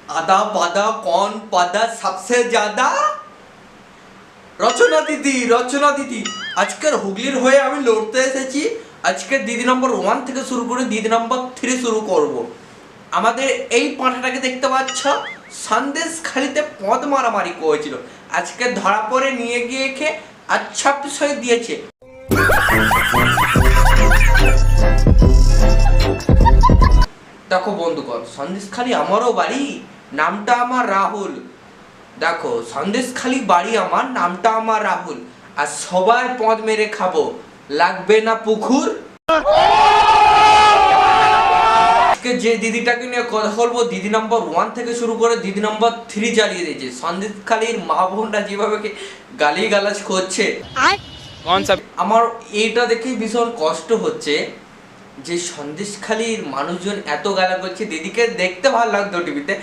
আদা পাদা কন পাদা সবসে ज्यादा রচনা দিদি, রচনা দিদি। আজকের হুগলির হয়ে আমি লড়তে এসেছি। আজকে দিদি নম্বর 1 থেকে শুরু করে দিদি নম্বর 3 শুরু করব। আমাদের এই পাঁঠাটাকে দেখতে পাচ্ছ, সন্দেশখালিতে পদ মারামারি করেছিল, আজকে ধরা পড়ে নিয়ে গিয়ে খেয়ে আচ্ছা বিষয় দিয়েছে। দেখো বন্ধুগণ, সন্দেশখালি আমারও বাড়ি, নামটা আমার রাহুল। দেখো, সন্দেশখালি বাড়ি আমার, নামটা আমার রাহুল। আর সবার পদ মেরে খাবো, লাগবে না পুকুর। আজকে যে দিদিটাকে নিয়ে কথা বলবো, দিদি নম্বর 1 থেকে শুরু করে দিদি নম্বর 3 চালিয়ে দিয়েছে। সন্দেশখালির মা বোনরা যেভাবে গালি গালাজ করছে, আমার এইটা দেখে ভীষণ কষ্ট হচ্ছে যে সন্দেশখালির মানুষজন এত গালা করছে। দিদিকে দেখতে ভালো লাগতো টিভিতে,